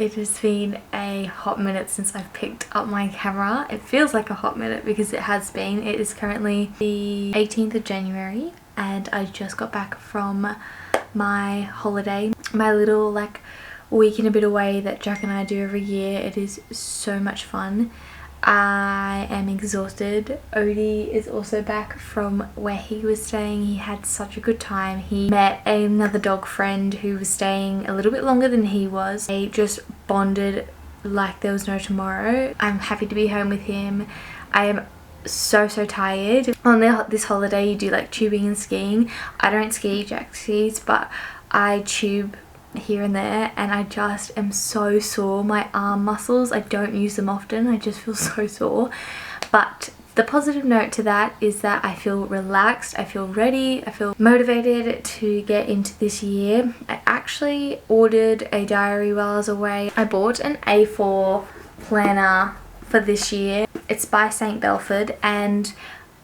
it has been a hot minute since I've picked up my camera. It feels like a hot minute because it has been. It is currently the 18th of January and I just got back from my holiday. My little like week and a bit away that Jack and I do every year. It is so much fun. I am exhausted. Odie is also back from where he was staying. He had such a good time. He met another dog friend who was staying a little bit longer than he was. They just bonded like there was no tomorrow. I'm happy to be home with him. I am so tired. On this holiday you do like tubing and skiing. I don't ski, Jack skis, but I tube here and there and I just am so sore. My arm muscles, I don't use them often, I just feel so sore. But the positive note to that is that I feel relaxed, I feel ready, I feel motivated to get into this year. I actually ordered a diary while I was away. I bought an A4 planner for this year. It's by St. Belford and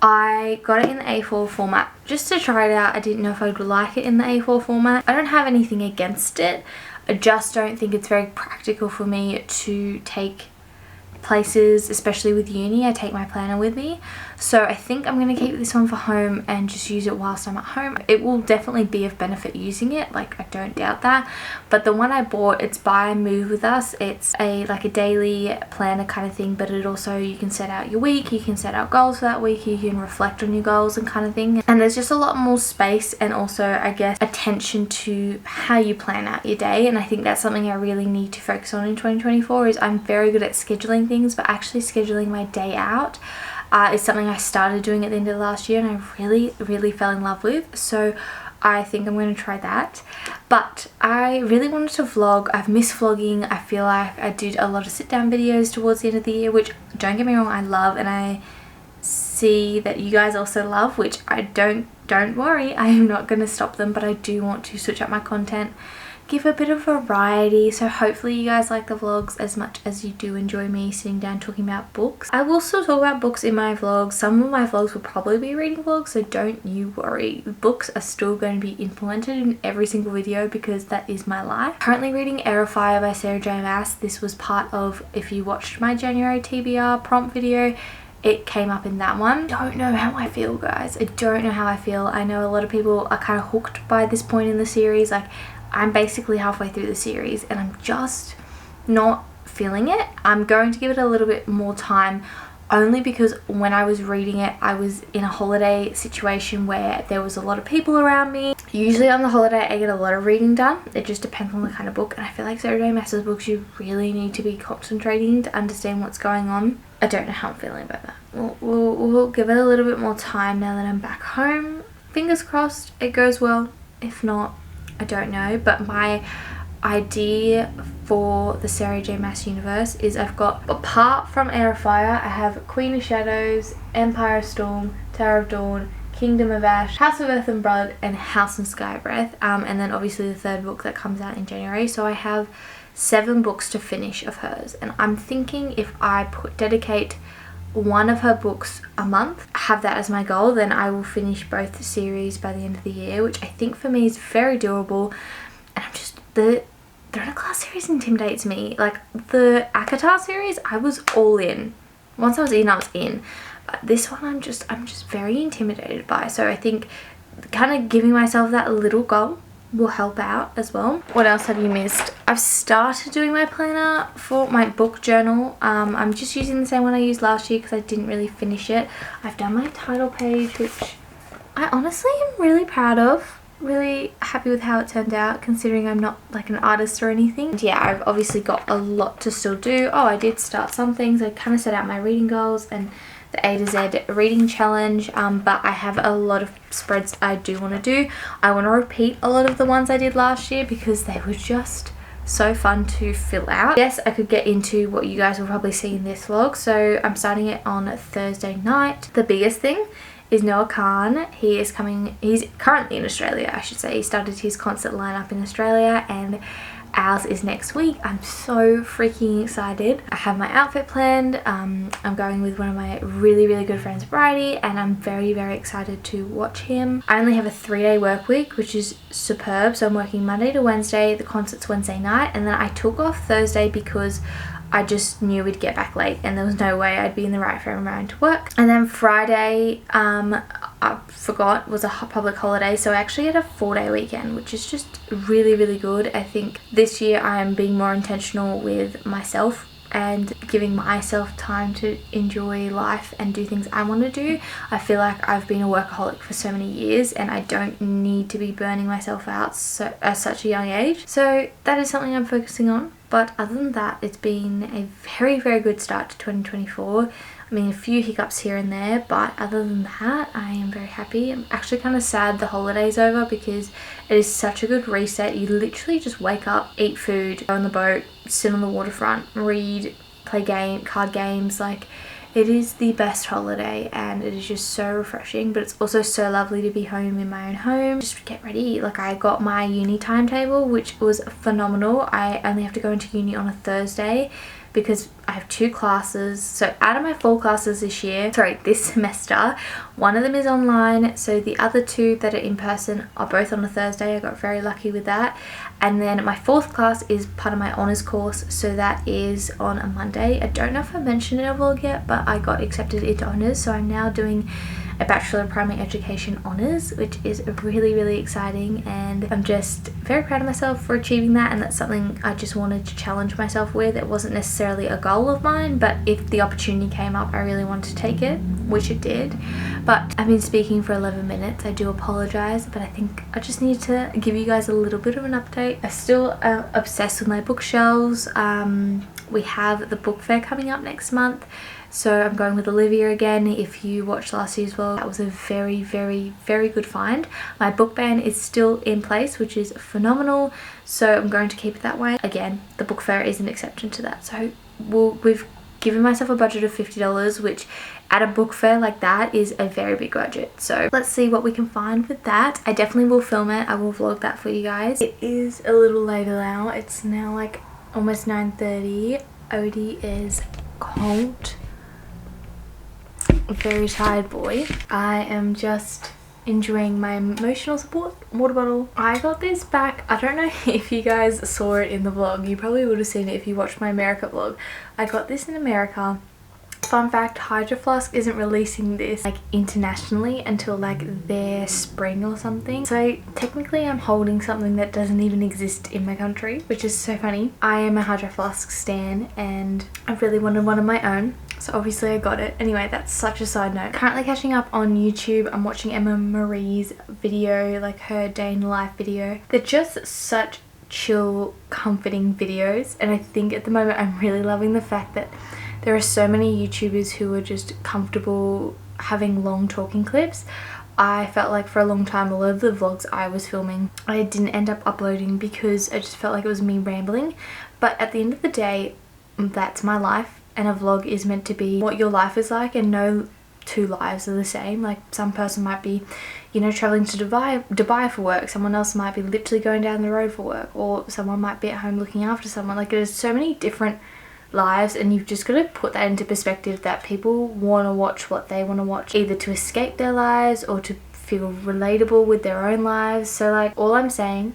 I got it in the A4 format just to try it out. I didn't know if I would like it in the A4 format. I don't have anything against it. I just don't think it's very practical for me to take places, especially with uni. I take my planner with me, so I think I'm going to keep this one for home and just use it whilst I'm at home. It will definitely be of benefit using it, like I don't doubt that. But the one I bought, it's by Move With Us. It's a like a daily planner kind of thing, but it also, you can set out your week, you can set out goals for that week, you can reflect on your goals and kind of thing. And there's just a lot more space and also I guess attention to how you plan out your day, and I think that's something I really need to focus on in 2024. Is I'm very good at scheduling things, but actually scheduling my day out is something I started doing at the end of last year and I really fell in love with. So I think I'm going to try that. But I really wanted to vlog. I've missed vlogging. I feel like I did a lot of sit down videos towards the end of the year, which don't get me wrong, I love, and I see that you guys also love, which I don't worry, I am not going to stop them, but I do want to switch up my content, give a bit of variety. So hopefully you guys like the vlogs as much as you do enjoy me sitting down talking about books. I will still talk about books in my vlogs. Some of my vlogs will probably be reading vlogs, so don't you worry. Books are still going to be implemented in every single video because that is my life. Currently reading Air of Fire by Sarah J Maas. This was part of, if you watched my January TBR prompt video, it came up in that one. Don't know how I feel, guys. I don't know how I feel. I know a lot of people are kind of hooked by this point in the series. Like, I'm basically halfway through the series and I'm just not feeling it. I'm going to give it a little bit more time, only because when I was reading it I was in a holiday situation where there was a lot of people around me. Usually on the holiday I get a lot of reading done. It just depends on the kind of book, and I feel like Sarah J Maas's books you really need to be concentrating to understand what's going on. I don't know how I'm feeling about that. We'll give it a little bit more time now that I'm back home. Fingers crossed it goes well. If not, I don't know. But my idea for the Sarah J Maas universe is I've got, apart from Air of Fire, I have Queen of Shadows, Empire of Storm, Tower of Dawn, Kingdom of Ash, House of Earth and Blood, and House and Skybreath, and then obviously the third book that comes out in January. So I have 7 books to finish of hers, and I'm thinking if I dedicate one of her books a month, have that as my goal, then I will finish both the series by the end of the year, which I think for me is very doable. And I'm just, the Throne of Glass series intimidates me. Like the ACOTAR series, I was all in. Once I was in. But this one I'm just very intimidated by. So I think kind of giving myself that little goal will help out as well. What else have you missed? I've started doing my planner for my book journal. I'm just using the same one I used last year because I didn't really finish it. I've done my title page, which I honestly am really proud of. Really happy with how it turned out, considering I'm not like an artist or anything. And yeah, I've obviously got a lot to still do. Oh, I did start some things. I kind of set out my reading goals and the A to Z reading challenge, but I have a lot of spreads I do want to do. I want to repeat a lot of the ones I did last year because they were just so fun to fill out. Yes, I could get into what you guys will probably see in this vlog. So I'm starting it on Thursday night. The biggest thing is Kahan. He's currently in Australia, I should say. He started his concert lineup in Australia, and Ours is next week. I'm so freaking excited. I have my outfit planned. I'm going with one of my really good friends, Bridie, and I'm very excited to watch him. I only have a 3-day work week, which is superb. So I'm working Monday to Wednesday. The concert's Wednesday night, and then I took off Thursday because I just knew we'd get back late and there was no way I'd be in the right frame of mind to work. And then Friday, I forgot, was a public holiday, so I actually had a 4-day weekend, which is just really good. I think this year I am being more intentional with myself and giving myself time to enjoy life and do things I want to do. I feel like I've been a workaholic for so many years and I don't need to be burning myself out at such a young age. So that is something I'm focusing on. But other than that, it's been a very good start to 2024. I mean, a few hiccups here and there, but other than that, I am very happy. I'm actually kind of sad the holiday's over because it is such a good reset. You literally just wake up, eat food, go on the boat, sit on the waterfront, read, play card games. Like, it is the best holiday and it is just so refreshing, but it's also so lovely to be home in my own home. Just get ready. Like, I got my uni timetable, which was phenomenal. I only have to go into uni on a Thursday because I have 2 classes. So out of my 4 classes this semester, one of them is online, so the other 2 that are in person are both on a Thursday. I got very lucky with that. And then my 4th class is part of my honours course, so that is on a Monday. I don't know if I mentioned it in a vlog yet, but I got accepted into honours, so I'm now doing a Bachelor of Primary Education honours, which is really exciting, and I'm just very proud of myself for achieving that. And that's something I just wanted to challenge myself with. It wasn't necessarily a goal of mine, but if the opportunity came up, I really wanted to take it, which it did. But I've been speaking for 11 minutes. I do apologise, but I think I just need to give you guys a little bit of an update. I'm still obsessed with my bookshelves. We have the book fair coming up next month, so I'm going with Olivia again. If you watched last year's vlog, that was a very good find. My book ban is still in place, which is phenomenal, so I'm going to keep it that way. Again, the book fair is an exception to that, so we've given myself a budget of $50, which at a book fair like that is a very big budget. So let's see what we can find with that. I definitely will film it. I will vlog that for you guys. It is a little later now. It's now like almost 9:30. Odie is cold. Very tired boy. I am just enjoying my emotional support water bottle. I got this back, I don't know if you guys saw it in the vlog. You probably would have seen it if you watched my America vlog. I got this in America. Fun fact, Hydro Flask isn't releasing this like internationally until like their spring or something. So technically I'm holding something that doesn't even exist in my country, which is so funny. I am a Hydro Flask stan and I really wanted one of my own. So obviously I got it. Anyway, that's such a side note. Currently catching up on YouTube. I'm watching Emma Marie's video, like her day in the life video. They're just such chill, comforting videos. And I think at the moment I'm really loving the fact that there are so many YouTubers who are just comfortable having long talking clips. I felt like for a long time a lot of the vlogs I was filming I didn't end up uploading because I just felt like it was me rambling. But at the end of the day, that's my life. And a vlog is meant to be what your life is like, and no 2 lives are the same. Like, some person might be, you know, traveling to Dubai for work. Someone else might be literally going down the road for work, or someone might be at home looking after someone. Like, there's so many different lives, and you've just got to put that into perspective that people want to watch what they want to watch, either to escape their lives or to feel relatable with their own lives. So like, all I'm saying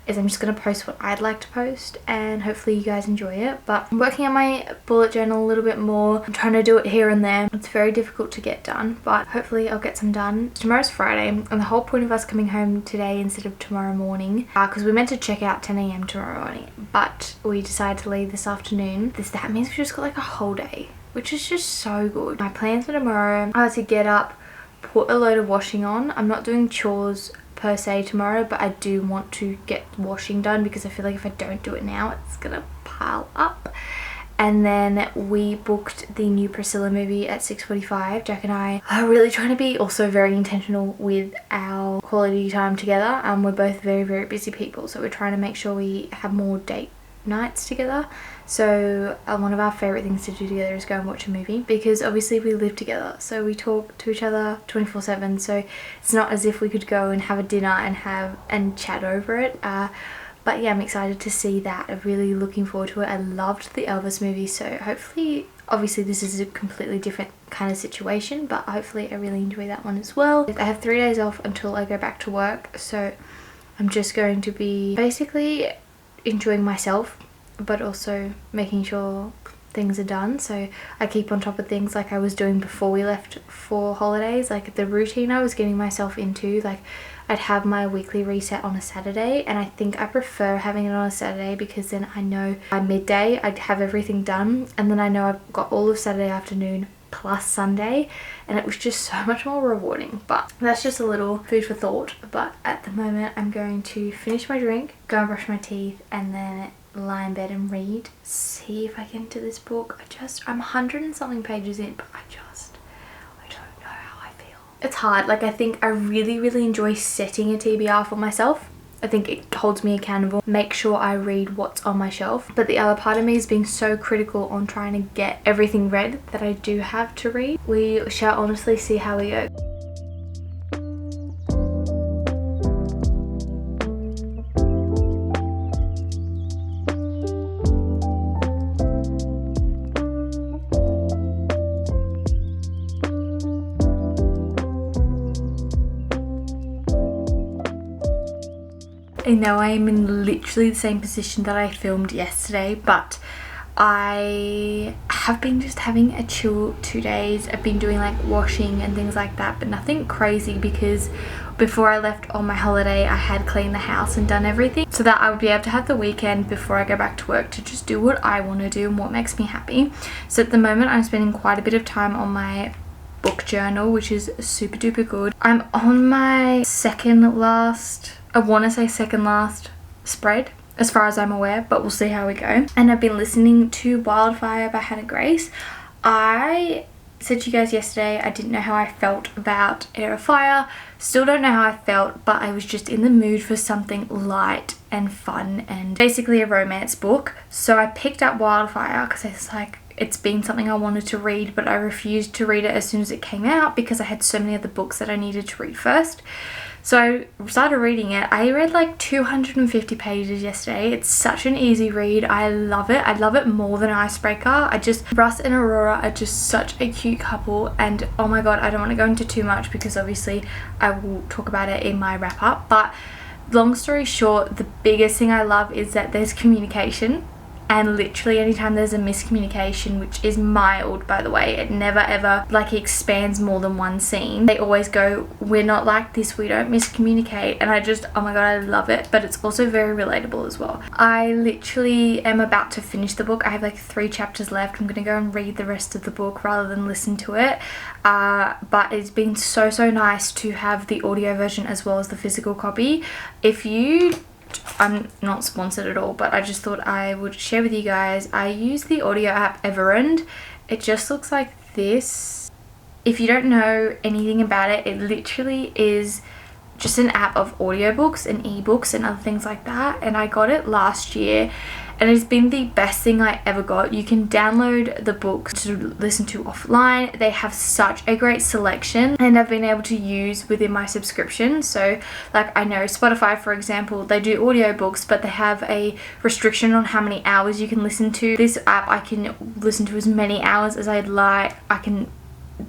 is I'm just going to post what I'd like to post and hopefully you guys enjoy it. But I'm working on my bullet journal a little bit more. I'm trying to do it here and there. It's very difficult to get done, but hopefully I'll get some done. Tomorrow's Friday, and the whole point of us coming home today instead of tomorrow morning, because we're meant to check out 10 AM tomorrow morning, but we decided to leave this afternoon. That means we just got like a whole day, which is just so good. My plans for tomorrow are to get up, put a load of washing on. I'm not doing chores per se tomorrow, but I do want to get washing done because I feel like if I don't do it now it's gonna pile up. And then we booked the new Priscilla movie at 6:45. Jack and I are really trying to be also very intentional with our quality time together. We're both very busy people, so we're trying to make sure we have more date nights together. So one of our favorite things to do together is go and watch a movie, because obviously we live together, so we talk to each other 24/7, so it's not as if we could go and have a dinner and chat over it. But yeah, I'm excited to see that. I'm really looking forward to it. I loved the Elvis movie, so hopefully, obviously this is a completely different kind of situation, but hopefully I really enjoy that one as well. I have 3 days off until I go back to work, so I'm just going to be basically enjoying myself, but also making sure things are done. So I keep on top of things like I was doing before we left for holidays, like the routine I was getting myself into. Like I'd have my weekly reset on a Saturday, and I think I prefer having it on a Saturday because then I know by midday I'd have everything done, and then I know I've got all of Saturday afternoon plus Sunday, and it was just so much more rewarding. But that's just a little food for thought. But at the moment I'm going to finish my drink, go and brush my teeth, and then lie in bed and read. See if I get into this book. I'm 100 and something pages in, but I don't know how I feel. It's hard. Like I think I really enjoy setting a TBR for myself. I think it holds me accountable, make sure I read what's on my shelf. But the other part of me is being so critical on trying to get everything read that I do have to read. We shall honestly see how we go. I know I am in literally the same position that I filmed yesterday, but I have been just having a chill 2 days. I've been doing like washing and things like that, but nothing crazy, because before I left on my holiday I had cleaned the house and done everything so that I would be able to have the weekend before I go back to work to just do what I want to do and what makes me happy. So at the moment I'm spending quite a bit of time on my book journal, which is super duper good. I'm on my second last spread as far as I'm aware, but we'll see how we go. And I've been listening to Wildfire by Hannah Grace. I said to you guys yesterday I didn't know how I felt about Air of Fire. Still don't know how I felt, but I was just in the mood for something light and fun and basically a romance book. So I picked up Wildfire because it's like, it's been something I wanted to read, but I refused to read it as soon as it came out because I had so many other books that I needed to read first. So I started reading it. I read like 250 pages yesterday. It's such an easy read. I love it. I love it more than Icebreaker. Russ and Aurora are just such a cute couple, and oh my god, I don't want to go into too much because obviously I will talk about it in my wrap up. But long story short, the biggest thing I love is that there's communication. And literally anytime there's a miscommunication, which is mild by the way, it never ever like expands more than one scene, they always go, we're not like this, we don't miscommunicate. And I just, oh my god, I love it. But it's also very relatable as well. I literally am about to finish the book. I have like 3 chapters left. I'm gonna go and read the rest of the book rather than listen to it. But it's been so nice to have the audio version as well as the physical copy. I'm not sponsored at all, but I just thought I would share with you guys. I use the audio app Everend. It just looks like this. If you don't know anything about it, it literally is just an app of audiobooks and ebooks and other things like that. And I got it last year and it's been the best thing I ever got. You can download the books to listen to offline. They have such a great selection and I've been able to use within my subscription. So like I know Spotify, for example, they do audiobooks, but they have a restriction on how many hours you can listen to. This app I can listen to as many hours as I'd like. I can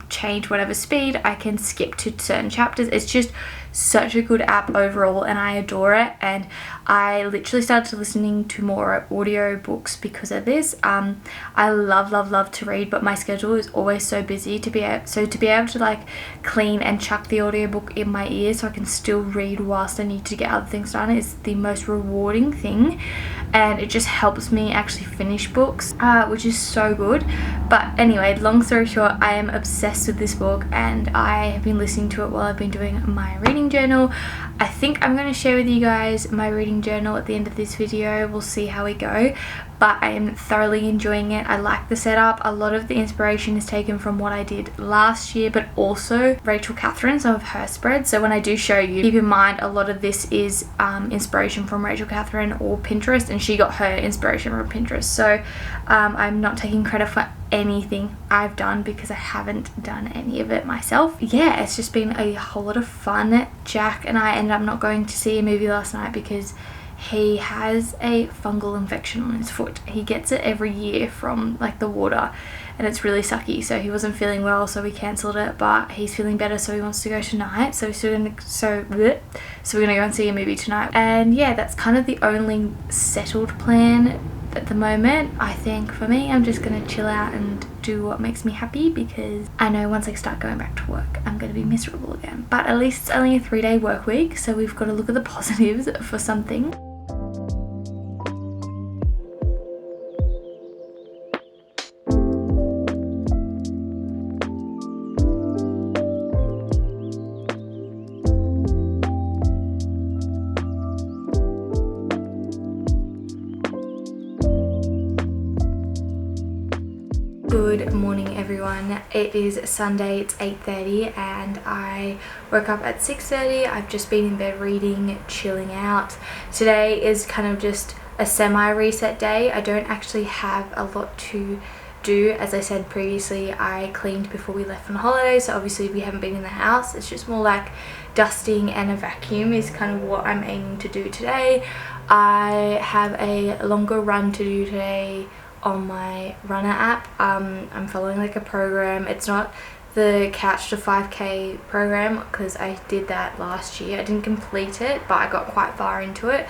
change whatever speed. I can skip to certain chapters. It's just such a good app overall and I adore it. And I literally started listening to more audio books because of this. I love to read, but my schedule is always so busy to be able to like clean and chuck the audiobook in my ear so I can still read whilst I need to get other things done is the most rewarding thing, and it just helps me actually finish books, which is so good. But anyway, long story short, I am obsessed with this book and I have been listening to it while I've been doing my reading journal. I think I'm going to share with you guys my reading journal at the end of this video. We'll see how we go, but I am thoroughly enjoying it. I like the setup. A lot of the inspiration is taken from what I did last year, but also Rachel Catherine, some of her spreads. So when I do show you, keep in mind a lot of this is inspiration from Rachel Catherine or Pinterest, and she got her inspiration from Pinterest. So I'm not taking credit for anything I've done because I haven't done any of it myself. Yeah, it's just been a whole lot of fun. Jack and I ended up not going to see a movie last night because he has a fungal infection on his foot. He gets it every year from like the water, and it's really sucky. So he wasn't feeling well, so we cancelled it, but he's feeling better, so he wants to go tonight. So we're gonna go and see a movie tonight. And yeah, that's kind of the only settled plan at the moment. I think for me, I'm just gonna chill out and do what makes me happy, because I know once I start going back to work, I'm gonna be miserable again. But at least it's only a 3-day work week, so we've got to look at the positives for something. Good morning everyone. It is Sunday, it's 8:30 and I woke up at 6:30. I've just been in bed reading, chilling out. Today is kind of just a semi-reset day. I don't actually have a lot to do. As I said previously, I cleaned before we left on holiday, so obviously we haven't been in the house. It's just more like dusting and a vacuum is kind of what I'm aiming to do today. I have a longer run to do today on my runner app. I'm following like a program. It's not the Couch to 5k program, because I did that last year. I didn't complete it, but I got quite far into it.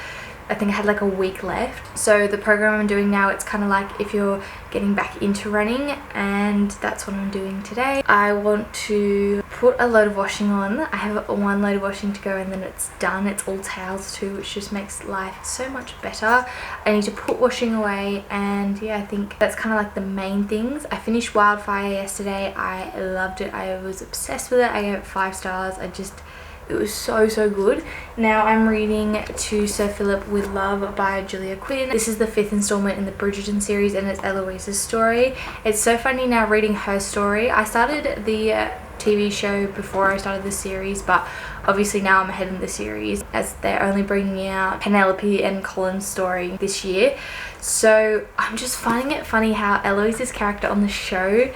I think I had like a week left. So the program I'm doing now, it's kind of like if you're getting back into running, and that's what I'm doing today. I want to put a load of washing on. I have one load of washing to go and then it's done. It's all towels too, which just makes life so much better. I need to put washing away, and yeah, I think that's kind of like the main things. I finished Wildfire yesterday. I loved it. I was obsessed with it. I gave it 5 stars. It was so good. Now I'm reading To Sir Philip with Love by Julia Quinn. This is the 5th installment in the Bridgerton series, and it's Eloise's story. It's so funny now reading her story. I started the TV show before I started the series, but obviously now I'm ahead in the series as they're only bringing out Penelope and Colin's story this year. So I'm just finding it funny how Eloise's character on the show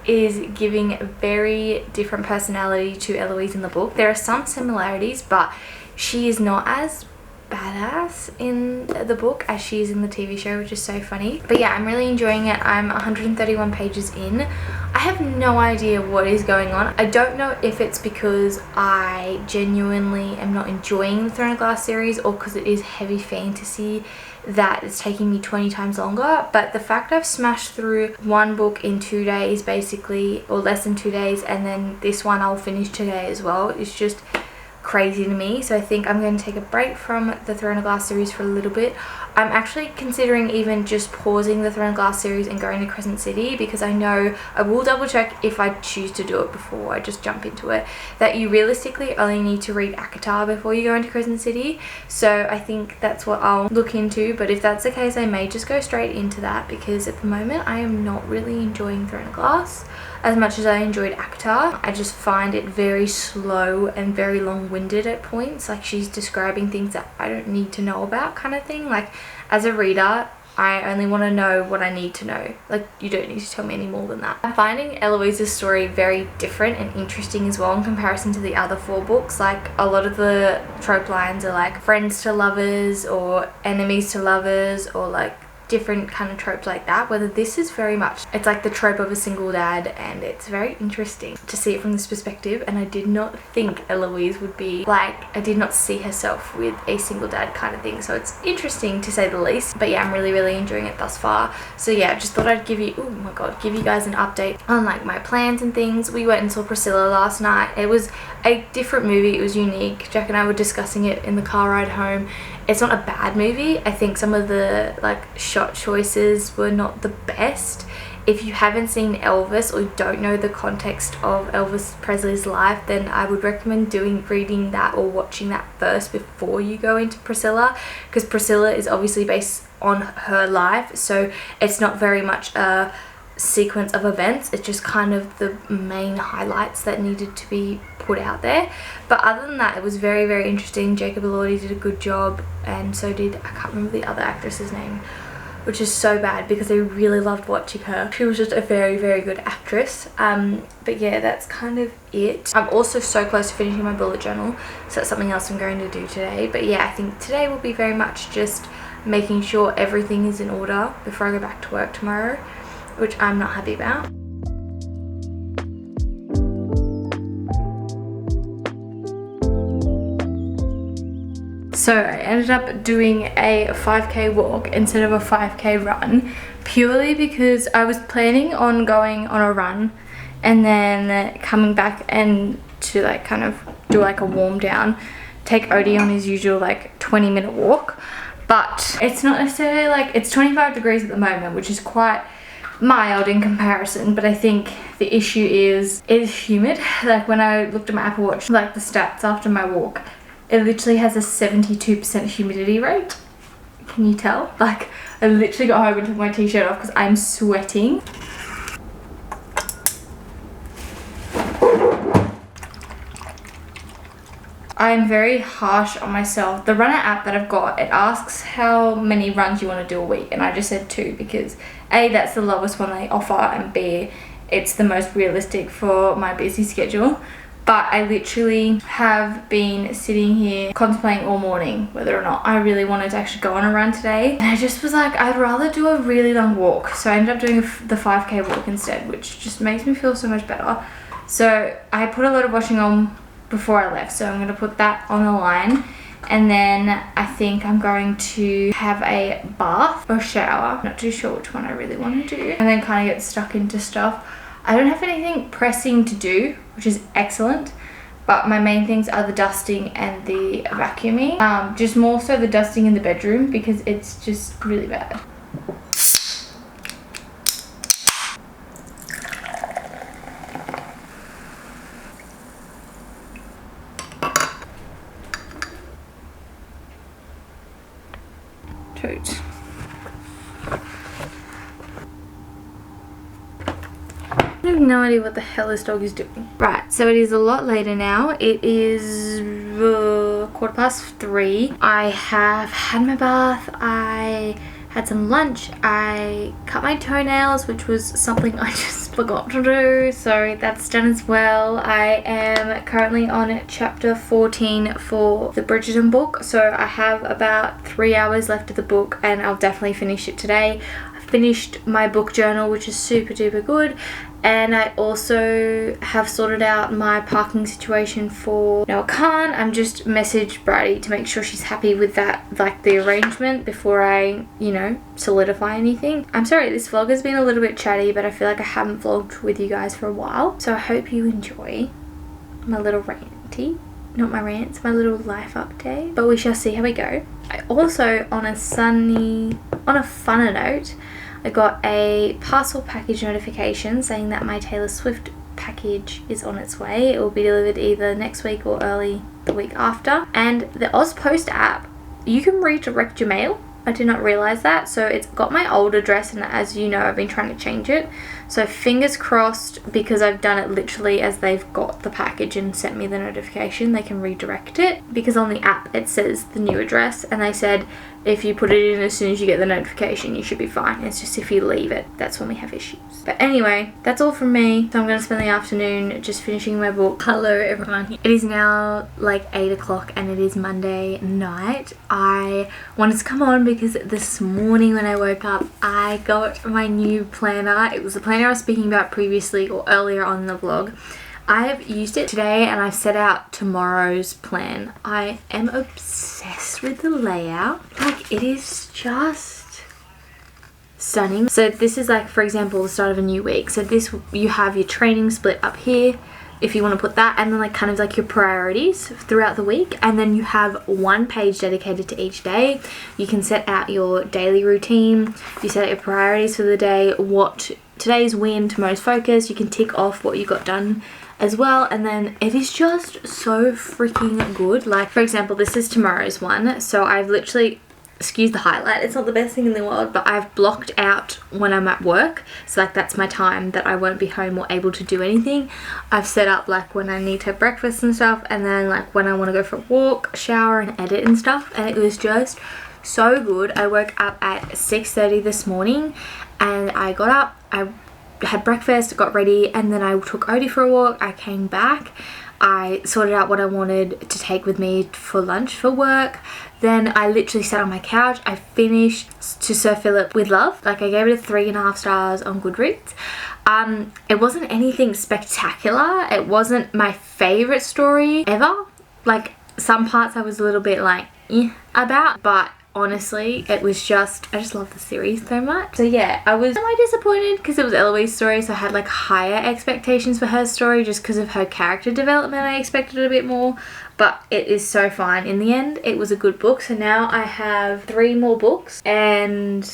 is giving very different personality to Eloise in the book. There are some similarities, but she is not as badass in the book as she is in the TV show, which is so funny. But yeah, I'm really enjoying it. I'm 131 pages in. I have no idea what is going on. I don't know if it's because I genuinely am not enjoying the Throne of Glass series, or because it is heavy fantasy that it's taking me 20 times longer. But the fact I've smashed through one book in 2 days basically, or less than 2 days, and then this one I'll finish today as well, is just crazy to me. So I think I'm going to take a break from the Throne of Glass series for a little bit. I'm actually considering even just pausing the Throne of Glass series and going to Crescent City, because I know I will double check if I choose to do it before I just jump into it, that you realistically only need to read ACOTAR before you go into Crescent City. So I think that's what I'll look into, but if that's the case, I may just go straight into that, because at the moment I am not really enjoying Throne of Glass as much as I enjoyed ACOTAR. I just find it very slow and very long-winded at points. Like, she's describing things that I don't need to know about, kind of thing. Like, as a reader, I only want to know what I need to know. Like, you don't need to tell me any more than that. I'm finding Eloise's story very different and interesting as well in comparison to the other 4 books. Like, a lot of the trope lines are like friends to lovers or enemies to lovers, or like different kind of tropes like that, whether this is very much, it's like the trope of a single dad, and it's very interesting to see it from this perspective. And I did not think Eloise would be like, I did not see herself with a single dad kind of thing, so it's interesting to say the least. But yeah, I'm really enjoying it thus far. So yeah, just thought I'd give you, oh my god, give you guys an update on like my plans and things. We went and saw Priscilla last night. It was a different movie. It was unique. Jack and I were discussing it in the car ride home. It's not a bad movie. I think some of the like shot choices were not the best. If you haven't seen Elvis, or you don't know the context of Elvis Presley's life, then I would recommend reading that or watching that first before you go into Priscilla, because Priscilla is obviously based on her life, so it's not very much a sequence of events. It's just kind of the main highlights that needed to be put out there. But other than that, it was very interesting. Jacob Elordi did a good job, and so did, I can't remember the other actress's name, which is so bad because I really loved watching her. She was just a very, very good actress. But yeah, that's kind of it. I'm also so close to finishing my bullet journal, so that's something else I'm going to do today. But yeah, I think today will be very much just making sure everything is in order before I go back to work tomorrow, which I'm not happy about. So I ended up doing a 5k walk instead of a 5k run, purely because I was planning on going on a run and then coming back and to like kind of do like a warm down, take Odie on his usual like 20-minute walk. But it's not necessarily like, it's 25 degrees at the moment, which is quite mild in comparison, but I think the issue is it is humid. Like when I looked at my Apple Watch, like the stats after my walk, it literally has a 72% humidity rate. Can you tell? Like I literally got home and took my t-shirt off because I'm sweating. I'm very harsh on myself. The runner app that I've got, it asks how many runs you want to do a week, and I just said 2 because A, that's the lowest one they offer, and B, it's the most realistic for my busy schedule. But I literally have been sitting here contemplating all morning whether or not I really wanted to actually go on a run today. And I just was like, I'd rather do a really long walk. So I ended up doing the 5k walk instead, which just makes me feel so much better. So I put a lot of washing on before I left, so I'm going to put that on the line. And then I think I'm going to have a bath or shower. Not too sure which one I really want to do. And then kind of get stuck into stuff. I don't have anything pressing to do, which is excellent, but my main things are the dusting and the vacuuming. Just more so the dusting in the bedroom because it's just really bad. Totes. I have no idea what the hell this dog is doing. Right, so it is a lot later now. It is 3:15. I have had my bath. I had some lunch. I cut my toenails, which was something I just forgot to do. So that's done as well. I am currently on chapter 14 for the Bridgerton book. So I have about 3 hours left of the book and I'll definitely finish it today. I finished my book journal, which is super duper good. And I also have sorted out my parking situation for Kahan. I'm just messaged Braddy to make sure she's happy with that, like the arrangement, before I, solidify anything. I'm sorry, this vlog has been a little bit chatty, but I feel like I haven't vlogged with you guys for a while. So I hope you enjoy my little ranty. Not my rants, my little life update. But we shall see how we go. I also, on a funner note, I got a parcel package notification saying that my Taylor Swift package is on its way. It will be delivered either next week or early the week after. And the Ozpost app, you can redirect your mail. I did not realize that. So it's got my old address, and as you know, I've been trying to change it. So fingers crossed, because I've done it literally as they've got the package and sent me the notification, they can redirect it. Because on the app it says the new address, and they said if you put it in as soon as you get the notification, you should be fine. It's just if you leave it, that's when we have issues. But anyway, that's all from me. So I'm going to spend the afternoon just finishing my book. Hello everyone. It is now like 8 o'clock and it is Monday night. I wanted to come on because this morning when I woke up, I got my new planner. It was the planner I was speaking about previously or earlier on in the vlog. I have used it today and I've set out tomorrow's plan. I am obsessed with the layout. Like, it is just stunning. So this is like, for example, the start of a new week. So this, you have your training split up here if you want to put that, and then like kind of like your priorities throughout the week, and then you have one page dedicated to each day. You can set out your daily routine, you set out your priorities for the day, what today's win, tomorrow's focus. You can tick off what you got done as well, and then it is just so freaking good. Like, for example, this is tomorrow's one, so I've literally, excuse the highlight, it's not the best thing in the world, but I've blocked out when I'm at work, so like that's my time that I won't be home or able to do anything. I've set up like when I need to have breakfast and stuff, and then like when I want to go for a walk, shower and edit and stuff, and it was just So good. I woke up at 6:30 this morning and I got up, I had breakfast, got ready, and then I took Odie for a walk. I came back, I sorted out what I wanted to take with me for lunch for work. Then I literally sat on my couch. I finished To Sir Philip with Love. Like, I gave it a 3.5 stars on Goodreads. It wasn't anything spectacular. It wasn't my favorite story ever. Like, some parts I was a little bit like about, but honestly it was just, I just love the series so much. So yeah, I was semi disappointed because it was Eloise's story, so I had like higher expectations for her story just because of her character development. I expected a bit more, but it is so fine in the end. It was a good book. So now I have 3 more books and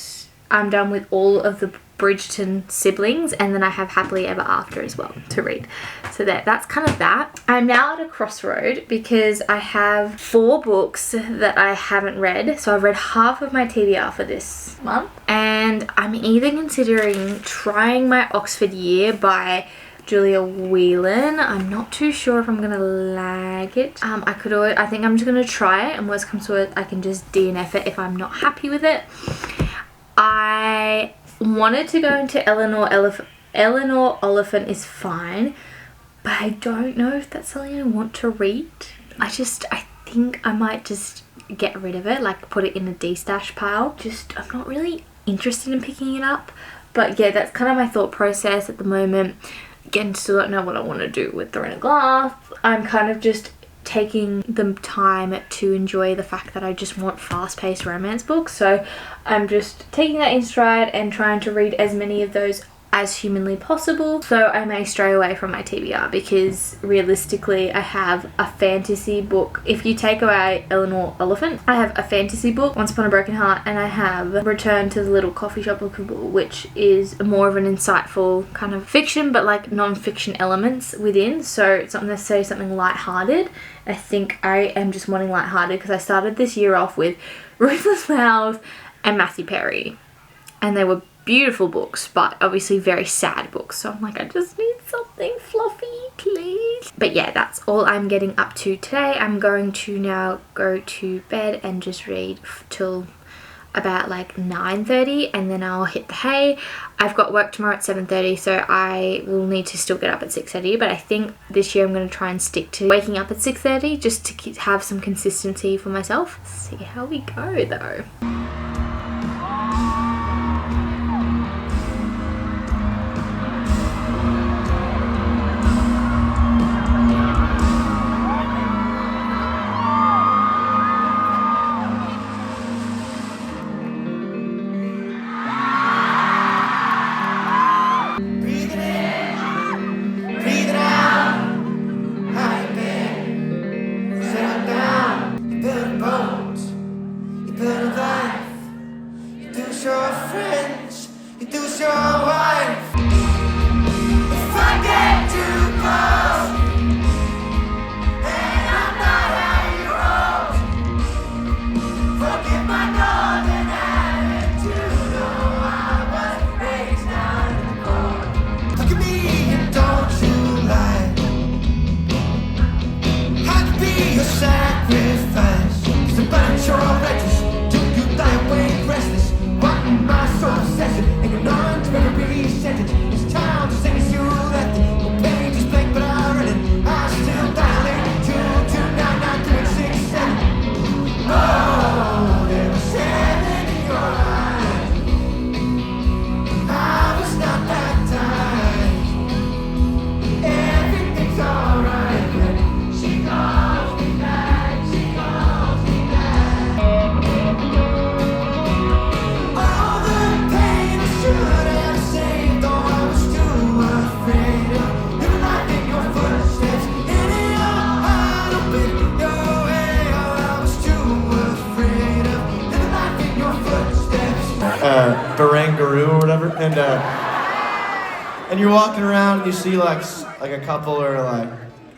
I'm done with all of the Bridgerton siblings, and then I have Happily Ever After as well to read. So that's kind of that. I'm now at a crossroad because I have 4 books that I haven't read. So I've read half of my TBR for this month, and I'm either considering trying my Oxford Year by Julia Whelan. I'm not too sure if I'm gonna like it. I think I'm just gonna try it, and worst comes to it, I can just DNF it if I'm not happy with it. I wanted to go into Eleanor Oliphant is Fine, but I don't know if that's something I want to read. I think I might just get rid of it, like put it in a D-stash pile. I'm not really interested in picking it up. But yeah, that's kind of my thought process at the moment. Again, still don't know what I want to do with Throne of Glass. I'm kind of just taking the time to enjoy the fact that I just want fast-paced romance books. So I'm just taking that in stride and trying to read as many of those as humanly possible. So I may stray away from my TBR because realistically I have a fantasy book. If you take away Eleanor Oliphant, I have a fantasy book, Once Upon a Broken Heart, and I have Return to the Little Coffee Shop book, which is more of an insightful kind of fiction, but like non-fiction elements within. So it's not necessarily something lighthearted. I think I am just wanting lighthearted because I started this year off with Ruthless Vows and Matthew Perry, and they were beautiful books, but obviously very sad books. So I'm like, I just need something fluffy, please. But yeah, that's all I'm getting up to today. I'm going to now go to bed and just read till about like 9:30, and then I'll hit the hay. I've got work tomorrow at 7:30, so I will need to still get up at 6:30, but I think this year I'm going to try and stick to waking up at 6:30 just to have some consistency for myself. See how we go though. Barangaroo or whatever, and you're walking around and you see like a couple or like,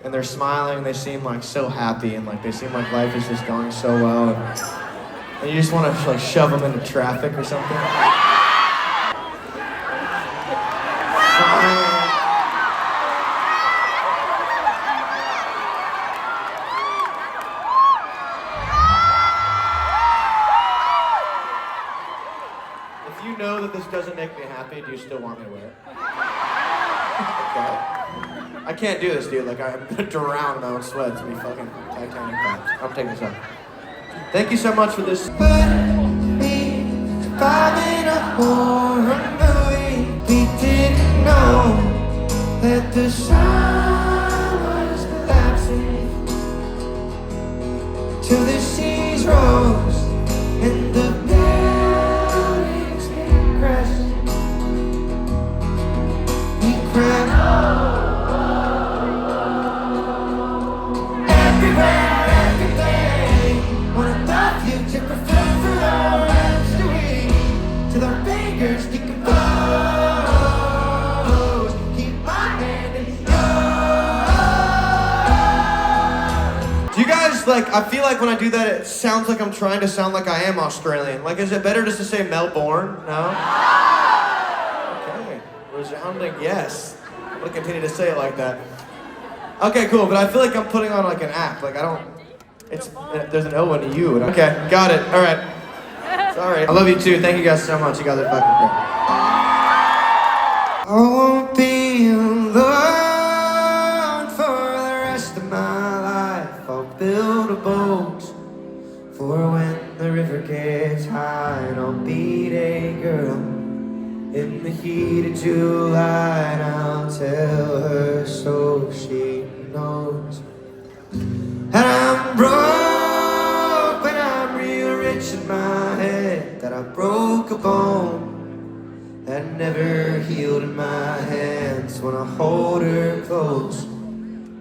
and they're smiling and they seem like so happy and like they seem like life is just going so well, and you just want to like shove them into traffic or something. this doesn't make me happy, do you still want me to wear it? Okay. I can't do this, dude. Like, I'm gonna drown in my own sweat. It's gonna be fucking Titanic vibes. I'm taking this off. Thank you so much for this. Surviving a horror movie. We didn't know that the sun was collapsing till the seas rose and the buildings came crashing. We cried everywhere, every day. Wanted the future preferred for our history. To the fingers decompose. Keep my hand in yours. Do you guys like? I feel like when I do that, it sounds like I'm trying to sound like I am Australian. Like, is it better just to say Melbourne? No. Okay, resounding yes. I'm gonna continue to say it like that. Okay, cool. But I feel like I'm putting on like an act. Like I don't. It's there's an O and a U. Okay, got it. All right. Sorry. I love you too. Thank you guys so much. You guys are fucking great. I won't be alone for the rest of my life. I'll build a boat for when the river gets high, and I'll beat a girl in the heat of July, and I'll tell her so she knows that I'm broke, but I'm real rich in my head. That I broke a bone that never healed in my hands. When I hold her close,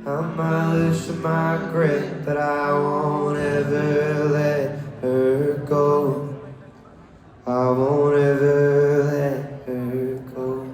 I might loosen my grip, but I won't ever let her go. I won't ever let her go.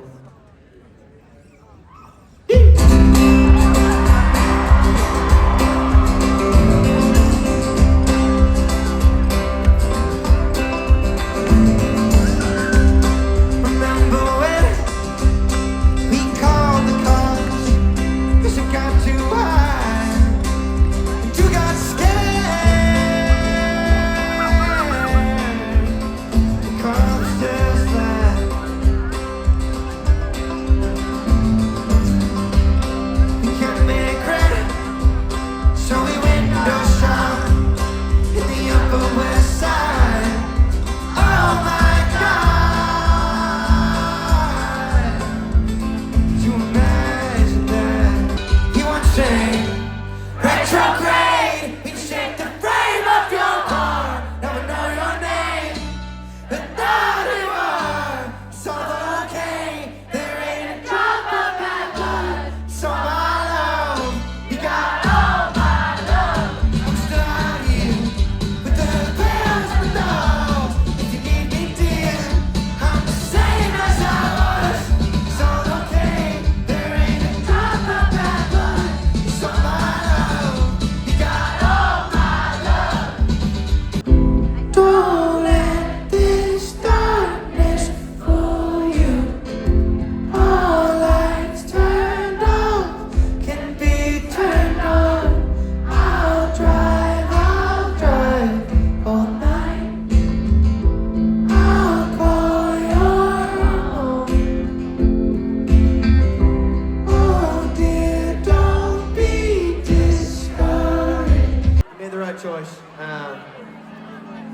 Choice.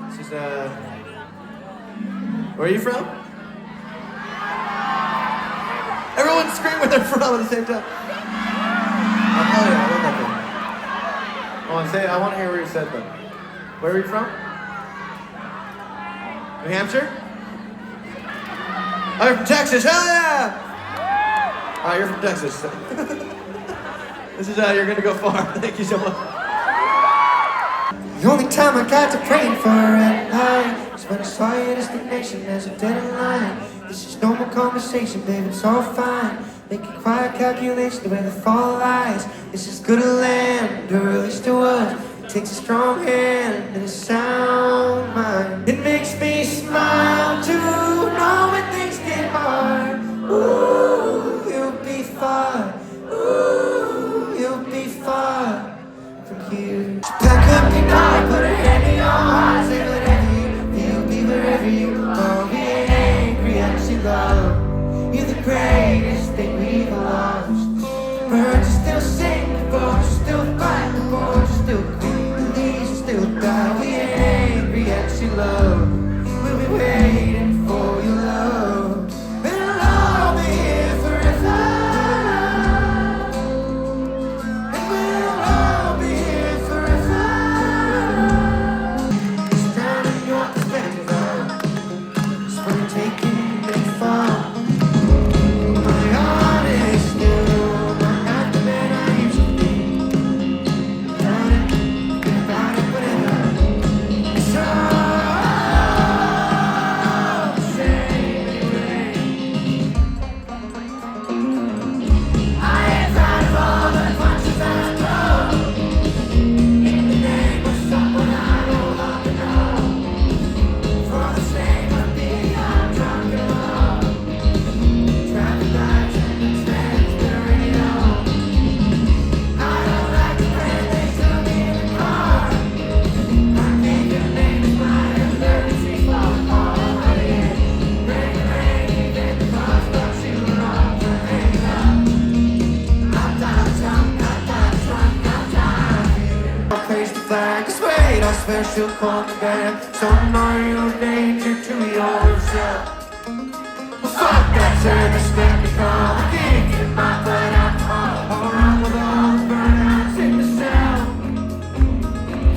This is where are you from? Everyone scream where they're from at the same time. Oh yeah, I love that thing. I want to hear where you said that. Where are you from? New Hampshire? Oh, you're from Texas. Hell yeah! All right, you're from Texas. This is you're gonna go far. Thank you so much. The only time I got to praying for at night is when I saw your destination as a deadline. This is normal conversation, babe, it's all fine. Make a quiet calculation the way the fall lies. This is good to land, or at least it was. It takes a strong hand and a sound mind. It makes me smile to know when things get hard. Ooh, you'll be far. Ooh, you'll be far from here. Pack up your night, put a hand in your heart. Say whatever you feel, be wherever you go. Be angry at swear she'll call me back. Some are your danger to yourself. Well, fuck that service, let me come. I can't get my blood alcohol. I'll run with all the burnouts in the cell.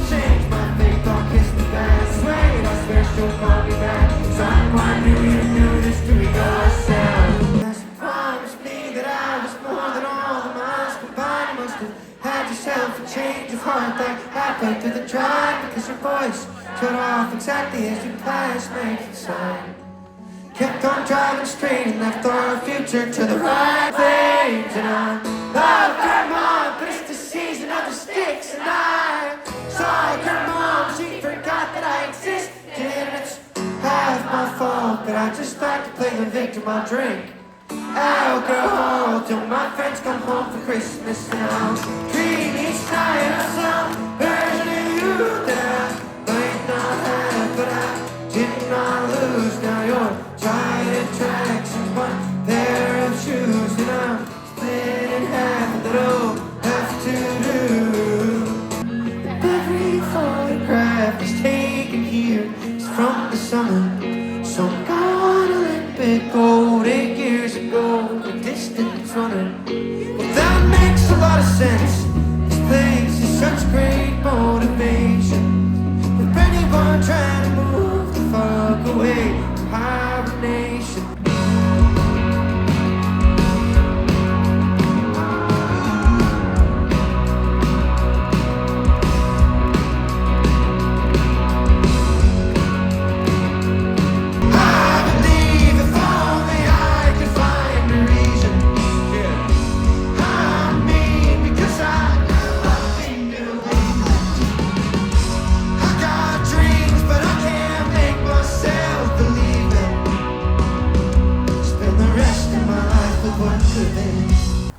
Change my faith, I'll kiss the past. Wait, I swear she'll call me back. Some why do you do this to yourself? That's promised me that I was more than all the miles combined. You must have had yourself a change of heart that happened through the drive, because your voice shut off exactly as you passed me inside. Kept on driving straight and left our future to the right place. And I love Grandma, but it's the season of the sticks. And I saw Grandma, she forgot that I existed. And it's half my fault, but I just like to play the victim. I'll drink alcohol till my friends come home for Christmas. And I'll dream each night of some version of you that I might not have, but I did not lose. Now you're giant tracks and one pair of shoes, and I'm split in half, and that'll have to do. Every photograph is taken here is from the summer. Some guy on Olympic gold 8 years ago, a distance runner. Well, that makes a lot of sense. This place is such great motivation. With anyone trying to move the fuck away from hibernation.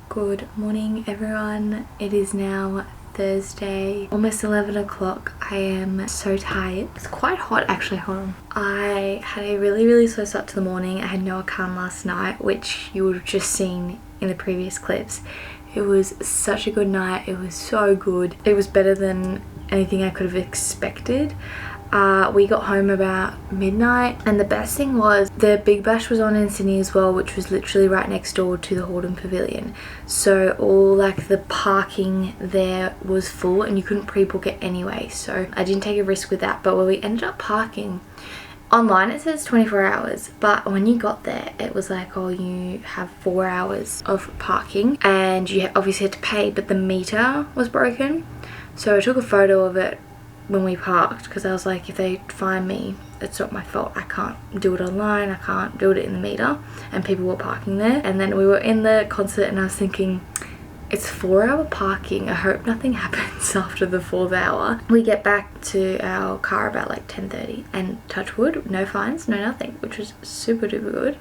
Good morning everyone, it is now Thursday, almost 11 o'clock. I am so tired. It's quite hot actually, hold on. I had a really slow start to the morning. I had no Kahan last night, which you would have just seen in the previous clips. It was such a good night, it was so good. It was better than anything I could have expected. We got home about midnight, and the best thing was the Big Bash was on in Sydney as well, which was literally right next door to the Hordern Pavilion. So all like the parking there was full and you couldn't pre-book it anyway, so I didn't take a risk with that. But when we ended up parking, online it says 24 hours, but when you got there it was like, oh, you have 4 hours of parking, and you obviously had to pay, but the meter was broken. So I took a photo of it when we parked, because I was like, if they find me, it's not my fault. I can't do it online, I can't do it in the meter, and people were parking there. And then we were in the concert and I was thinking, it's 4-hour parking, I hope nothing happens after the 4th hour. We get back to our car about like 10:30, and touch wood, no fines, no nothing, which was super duper good.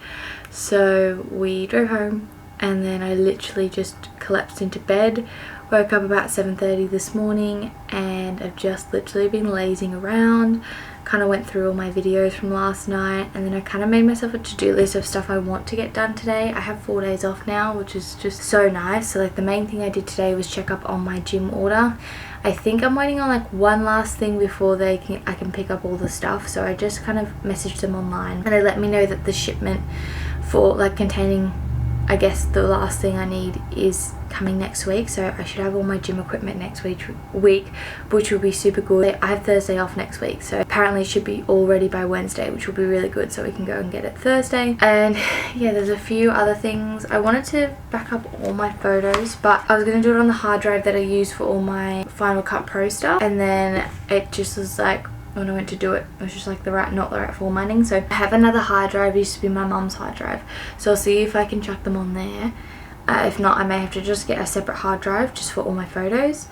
So we drove home, and then I literally just collapsed into bed. Woke up about 7:30 this morning, and I've just literally been lazing around. Kind of went through all my videos from last night, and then I kind of made myself a to-do list of stuff I want to get done today. I have 4 days off now, which is just so nice. So like the main thing I did today was check up on my gym order. I think I'm waiting on like one last thing before I can pick up all the stuff. So I just kind of messaged them online, and they let me know that the shipment for like containing, I guess, the last thing I need is coming next week. So I should have all my gym equipment next week, which will be super good. I have Thursday off next week, so apparently it should be all ready by Wednesday, which will be really good, so we can go and get it Thursday. And yeah, there's a few other things. I wanted to back up all my photos, but I was going to do it on the hard drive that I use for all my Final Cut Pro stuff, and then it just was like, when I went to do it, it was just like not the right formatting. So I have another hard drive. It used to be my mum's hard drive, so I'll see if I can chuck them on there. If not, I may have to just get a separate hard drive just for all my photos.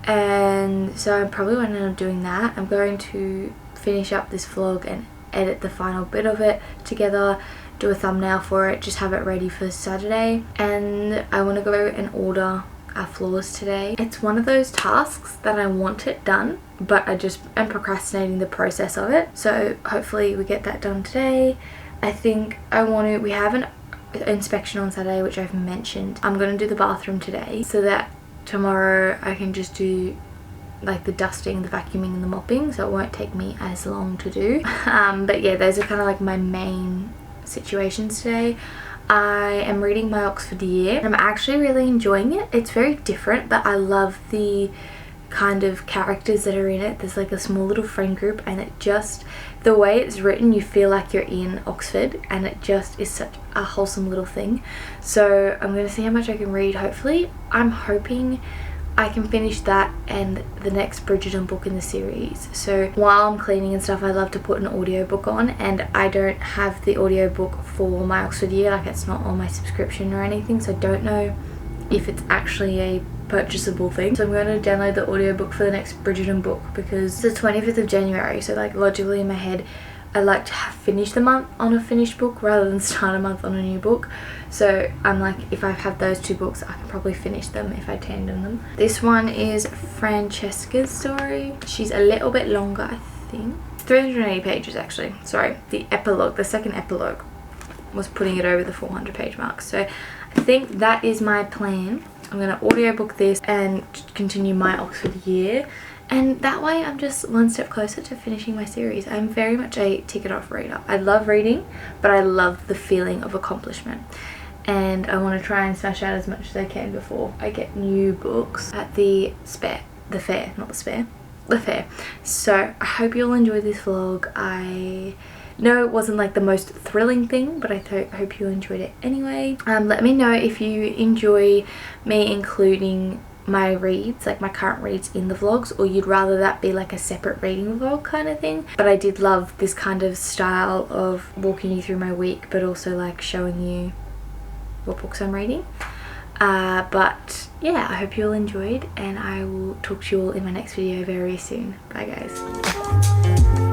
And so I'm probably going to end up doing that. I'm going to finish up this vlog and edit the final bit of it together, do a thumbnail for it, just have it ready for Saturday. And I want to go and order our floors today. It's one of those tasks that I want it done, but I just am procrastinating the process of it. So hopefully we get that done today. I think we have an inspection on Saturday, which I've mentioned. I'm going to do the bathroom today so that tomorrow I can just do like the dusting, the vacuuming and the mopping, so it won't take me as long to do. But yeah, those are kind of like my main situations today. I am reading my Oxford Year. I'm actually really enjoying it. It's very different, but I love the kind of characters that are in it. There's like a small little friend group, and it just, the way it's written, you feel like you're in Oxford, and it just is such a wholesome little thing. So I'm going to see how much I can read. Hopefully, I'm hoping I can finish that and the next Bridgerton book in the series. So while I'm cleaning and stuff, I love to put an audiobook on, and I don't have the audiobook for my Oxford Year, like it's not on my subscription or anything, so I don't know if it's actually a purchasable thing. So I'm going to download the audiobook for the next Bridgerton book, because it's the 25th of January, so like logically in my head I like to have finished the month on a finished book rather than start a month on a new book. So I'm like, if I have those two books, I can probably finish them if I tandem them. This one is Francesca's story. She's a little bit longer, I think. 380 pages actually. Sorry, the epilogue, the second epilogue was putting it over the 400 page mark. So I think that is my plan. I'm going to audiobook this and continue my Oxford Year. And that way I'm just one step closer to finishing my series. I'm very much a tick it off reader. I love reading, but I love the feeling of accomplishment. And I want to try and smash out as much as I can before I get new books at the fair. So I hope you'll enjoy this vlog. I know it wasn't like the most thrilling thing, but I hope you enjoyed it anyway. Let me know if you enjoy me including my reads, like my current reads, in the vlogs, or you'd rather that be like a separate reading vlog kind of thing. But I did love this kind of style of walking you through my week, but also like showing you what books I'm reading. But yeah, I hope you all enjoyed, and I will talk to you all in my next video very soon. Bye guys.